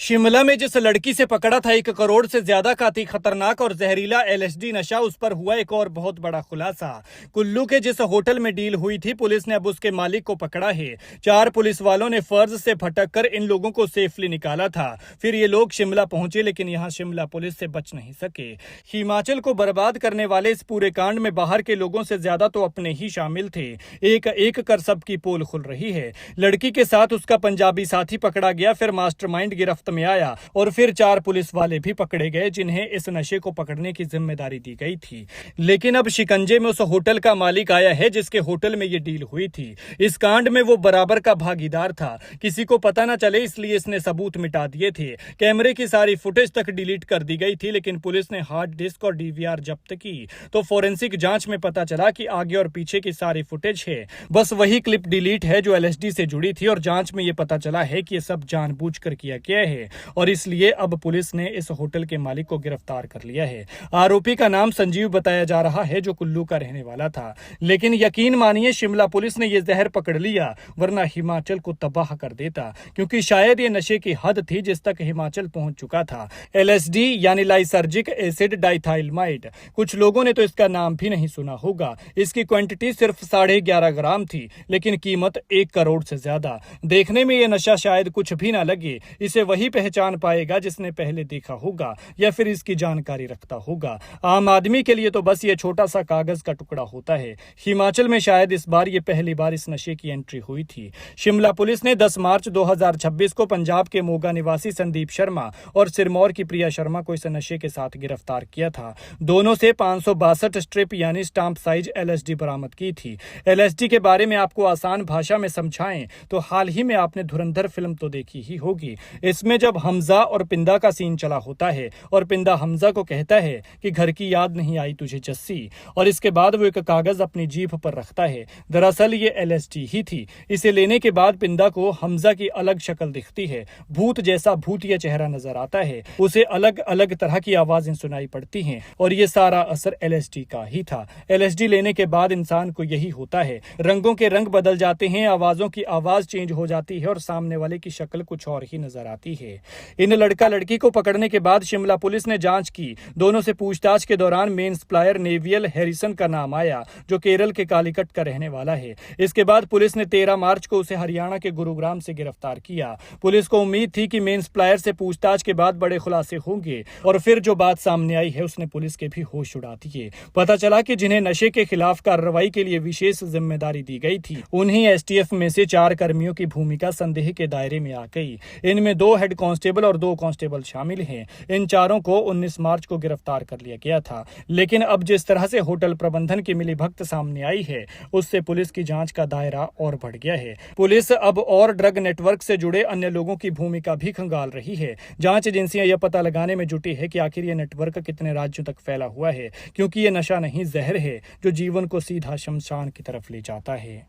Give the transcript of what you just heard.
शिमला में जिस लड़की से पकड़ा था 1 करोड़ से ज्यादा का अति खतरनाक और जहरीला एलएसडी नशा, उस पर हुआ एक और बहुत बड़ा खुलासा। कुल्लू के जिस होटल में डील हुई थी, पुलिस ने अब उसके मालिक को पकड़ा है। 4 पुलिस वालों ने फर्ज से भटककर इन लोगों को सेफली निकाला था। फिर ये लोग शिमला पहुंचे, लेकिन यहाँ शिमला पुलिस से बच नहीं सके। हिमाचल को बर्बाद करने वाले इस पूरे कांड में बाहर के लोगों से ज्यादा तो अपने ही शामिल थे। एक एक कर सबकी पोल खुल रही है। लड़की के साथ उसका पंजाबी साथी पकड़ा गया, फिर मास्टरमाइंड गिरफ्त में आया और फिर 4 पुलिस वाले भी पकड़े गए, जिन्हें इस नशे को पकड़ने की जिम्मेदारी दी गई थी। लेकिन अब शिकंजे में उस होटल का मालिक आया है जिसके होटल में ये डील हुई थी। इस कांड में वो बराबर का भागीदार था। किसी को पता न चले इसलिए इसने सबूत मिटा दिए थे। कैमरे की सारी फुटेज तक डिलीट कर दी गई थी, लेकिन पुलिस ने हार्ड डिस्क और डीवीआर जब्त की तो फोरेंसिक जांच में पता चला कि आगे और पीछे की सारी फुटेज है, बस वही क्लिप डिलीट है जो एलएसडी से जुड़ी थी। और जांच में ये पता चला है कि ये सब जानबूझकर किया गया है और इसलिए अब पुलिस ने इस होटल के मालिक को गिरफ्तार कर लिया है। आरोपी का नाम संजीव बताया जा रहा है, जो कुल्लू का रहने वाला था। लेकिन यकीन मानिए, शिमला पुलिस ने यह जहर पकड़ लिया, वरना हिमाचल को तबाह कर देता, क्योंकि शायद ये नशे की हद थी जिस तक हिमाचल पहुंच चुका था। एलएसडी यानी लाइसर्जिक एसिड डाइथाइलमाइड। कुछ लोगों ने तो इसका नाम भी नहीं सुना होगा। इसकी क्वांटिटी सिर्फ 11.5 ग्राम थी, लेकिन कीमत 1 करोड़ से ज्यादा। देखने में यह नशा शायद कुछ भी ना लगे, इसे वही पहचान पाएगा जिसने पहले देखा होगा या फिर इसकी जानकारी रखता होगा। आम आदमी के लिए तो बस ये छोटा सा कागज का टुकड़ा होता है। हिमाचल में शायद इस बार ये पहली बार इस नशे की एंट्री हुई थी। शिमला पुलिस ने 10 मार्च 2026 को पंजाब के मोगा निवासी संदीप शर्मा और सिरमौर की प्रिया शर्मा को इस नशे के साथ गिरफ्तार किया था। दोनों से 562 स्ट्रिप यानी स्टाम्प साइज एलएसडी बरामद की थी। एलएसडी के बारे में आपको आसान भाषा में समझाएं तो हाल ही में आपने धुरंधर फिल्म तो देखी ही होगी। इसमें जब हमजा और पिंदा का सीन चला होता है और पिंदा हमजा को कहता है कि घर की याद नहीं आई तुझे जस्सी, और इसके बाद वो एक कागज अपनी जीभ पर रखता है। दरअसल ये एलएसडी ही थी। इसे लेने के बाद पिंदा को हमजा की अलग शक्ल दिखती है, भूत जैसा भूतिया चेहरा नजर आता है, उसे अलग अलग तरह की आवाजें सुनाई पड़ती हैं, और ये सारा असर एलएसडी का ही था। एलएसडी लेने के बाद इंसान को यही होता है, रंगों के रंग बदल जाते हैं, आवाजों की आवाज चेंज हो जाती है और सामने वाले की शक्ल कुछ और ही नजर आती है। इन लड़का लड़की को पकड़ने के बाद शिमला पुलिस ने जांच की। दोनों से पूछताछ के दौरान मेन सप्लायर नेवियल हैरिसन का नाम आया, जो केरल के कालीकट का रहने वाला है। इसके बाद पुलिस ने 13 मार्च को उसे हरियाणा के गुरुग्राम से गिरफ्तार किया। पुलिस को उम्मीद थी कि मेन सप्लायर से पूछताछ के बाद बड़े खुलासे होंगे, और फिर जो बात सामने आई है उसने पुलिस के भी होश उड़ा दिए। पता चला कि जिन्हें नशे के खिलाफ कार्रवाई के लिए विशेष जिम्मेदारी दी गई थी, उन्हीं एसटीएफ में से 4 कर्मियों की भूमिका संदेह के दायरे में आ गई। इनमें 2 हेड कांस्टेबल और 2 कांस्टेबल शामिल हैं। इन चारों को 19 मार्च को गिरफ्तार कर लिया गया था। लेकिन अब जिस तरह से होटल प्रबंधन की मिलीभगत सामने आई है, उससे पुलिस की जांच का दायरा और बढ़ गया है। पुलिस अब और ड्रग नेटवर्क से जुड़े अन्य लोगों की भूमिका भी खंगाल रही है। जांच एजेंसियां यह पता लगाने में जुटी है कि आखिर यह नेटवर्क कितने राज्यों तक फैला हुआ है, क्योंकि यह नशा नहीं, जहर है जो जीवन को सीधा शमशान की तरफ ले जाता है।